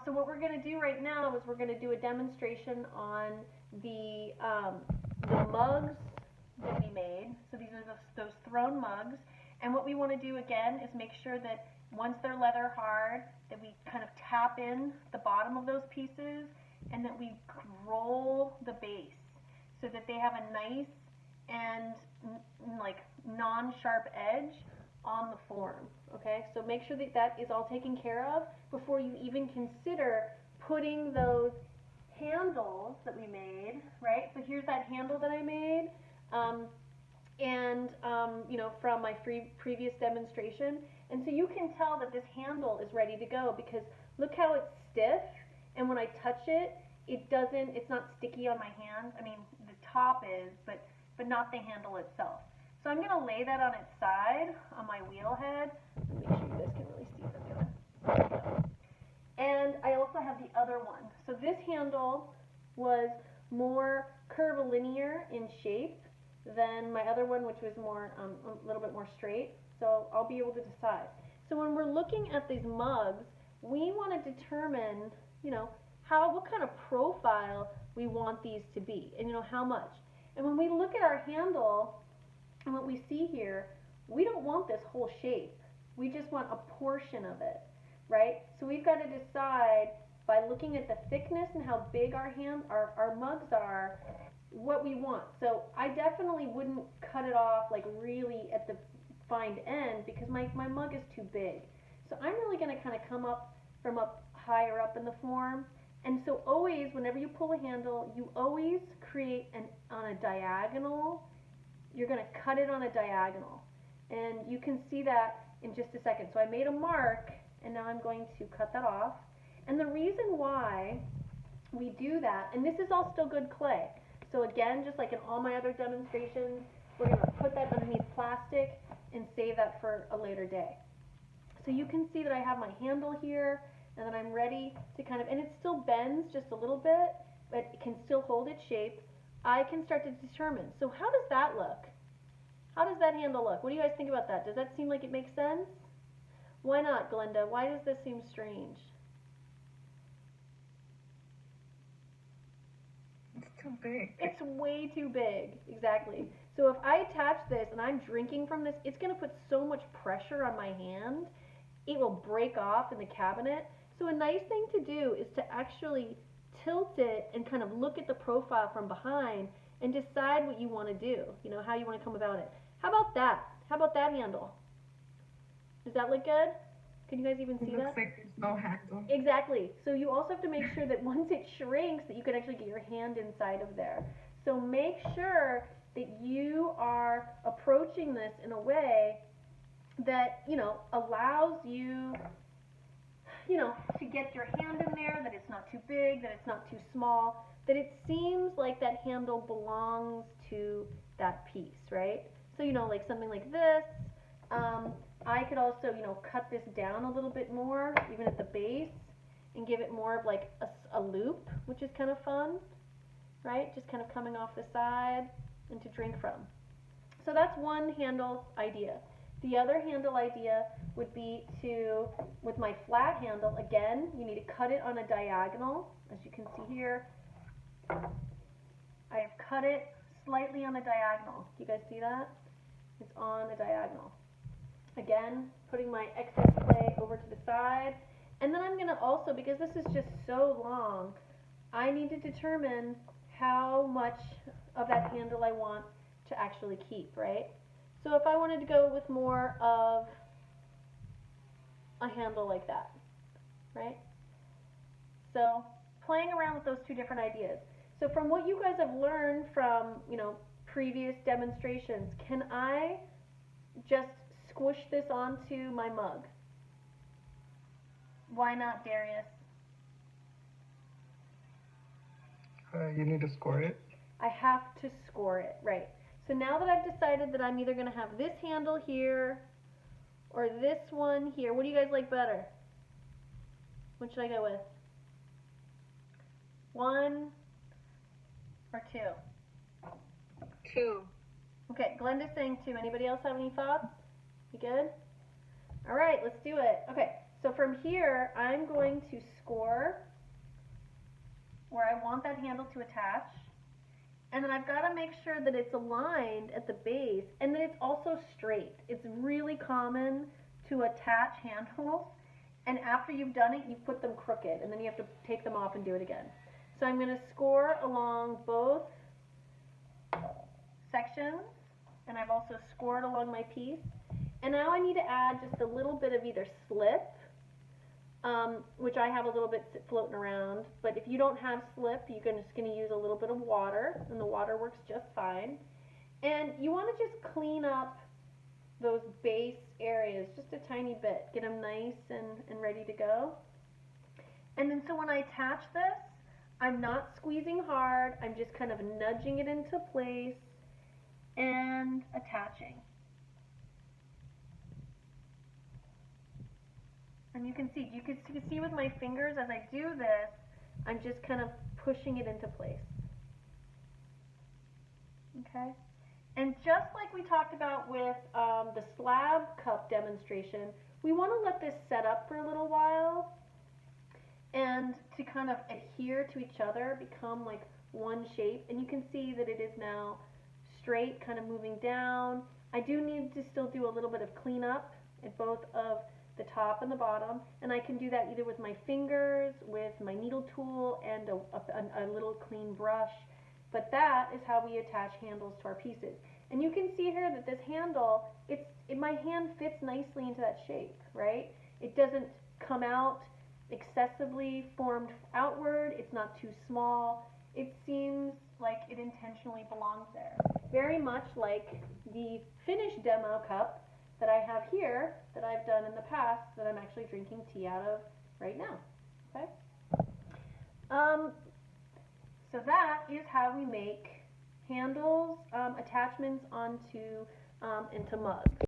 So what we're going to do right now is we're going to do a demonstration on the, um, the mugs that we made. So these are those thrown mugs. And what we want to do again is make sure that once they're leather hard, that we kind of tap in the bottom of those pieces and that we roll the base so that they have a nice and like non-sharp edge on the form. Okay, so make sure that that is all taken care of before you even consider putting those handles that we made, right? So here's that handle that I made, um, and you know, from my previous demonstration. And so you can tell that this handle is ready to go because look how it's stiff, and when I touch it, it doesn't, it's not sticky on my hand. I mean, the top is, but not the handle itself. So I'm going to lay that on its side on my wheel head. Make sure you guys can really see what I'm doing. And I also have the other one. So this handle was more curvilinear in shape than my other one, which was more a little bit more straight. So I'll be able to decide. So when we're looking at these mugs, we want to determine, you know, what kind of profile we want these to be, and you know how much. And when we look at our handle and what we see here, we don't want this whole shape. We just want a portion of it, right? So we've got to decide by looking at the thickness and how big our mugs are, what we want. So I definitely wouldn't cut it off like really at the fine end because my mug is too big. So I'm really going to kind of come up from up higher up in the form. And so always, whenever you pull a handle, you always create on a diagonal. You're going to cut it on a diagonal. And you can see that in just a second. So I made a mark, and now I'm going to cut that off. And the reason why we do that, and this is all still good clay. So again, just like in all my other demonstrations, we're going to put that underneath plastic and save that for a later day. So you can see that I have my handle here, and then I'm ready to kind of, and it still bends just a little bit, but it can still hold its shape. I can start to determine. So how does that look? How does that handle look? What do you guys think about that? Does that seem like it makes sense? Why not, Glenda? Why does this seem strange? It's too big. It's way too big, exactly. So if I attach this and I'm drinking from this, it's going to put so much pressure on my hand, it will break off in the cabinet. So a nice thing to do is to actually tilt it and kind of look at the profile from behind and decide what you want to do, you know, how you want to come about it. How about that? How about that handle? Does that look good? Can you guys even see It that? looks like there's no handle. Exactly. So you also have to make sure that once it shrinks that you can actually get your hand inside of there. So make sure that you are approaching this in a way that, you know, allows you, you know, to get your hand in there, that it's not too big, that it's not too small, that it seems like that handle belongs to that piece, right? So, you know, like something like this, I could also, you know, cut this down a little bit more, even at the base, and give it more of like a loop, which is kind of fun, right? Just kind of coming off the side and to drink from. So that's one handle idea. The other handle idea would be to, with my flat handle, again, you need to cut it on a diagonal. As you can see here, I have cut it slightly on a diagonal. Do you guys see that? It's on a diagonal. Again, putting my excess clay over to the side. And then I'm going to also, because this is just so long, I need to determine how much of that handle I want to actually keep, right? So if I wanted to go with more of a handle like that, right? So playing around with those two different ideas. So from what you guys have learned from, you know, previous demonstrations, can I just squish this onto my mug? Why not, Darius? You need to score it. I have to score it, right. So now that I've decided that I'm either going to have this handle here or this one here, what do you guys like better? What should I go with? 1 or 2? 2. Okay, Glenda's saying 2. Anybody else have any thoughts? You good? All right, let's do it. Okay, So from here, I'm going to score where I want that handle to attach. And then I've got to make sure that it's aligned at the base and that it's also straight. It's really common to attach handles, and after you've done it, you put them crooked, and then you have to take them off and do it again. So I'm going to score along both sections, and I've also scored along my piece. And now I need to add just a little bit of either slip, which I have a little bit floating around, but if you don't have slip, you're just going to use a little bit of water, and the water works just fine. And you want to just clean up those base areas just a tiny bit, get them nice and ready to go. And then so when I attach this, I'm not squeezing hard, I'm just kind of nudging it into place and attaching. And you can see with my fingers as I do this, I'm just kind of pushing it into place. Okay? And just like we talked about with the slab cup demonstration, we want to let this set up for a little while and to kind of adhere to each other, become like one shape. And you can see that it is now straight, kind of moving down. I do need to still do a little bit of cleanup at both of the top and the bottom, and I can do that either with my fingers, with my needle tool, and a little clean brush. But that is how we attach handles to our pieces. And you can see here that this handle, my hand fits nicely into that shape, right? It doesn't come out excessively formed outward, it's not too small. It seems like it intentionally belongs there. Very much like the finished demo cup that I have here, that I've done in the past, that I'm actually drinking tea out of right now. Okay? So that is how we make handles, attachments onto into mugs.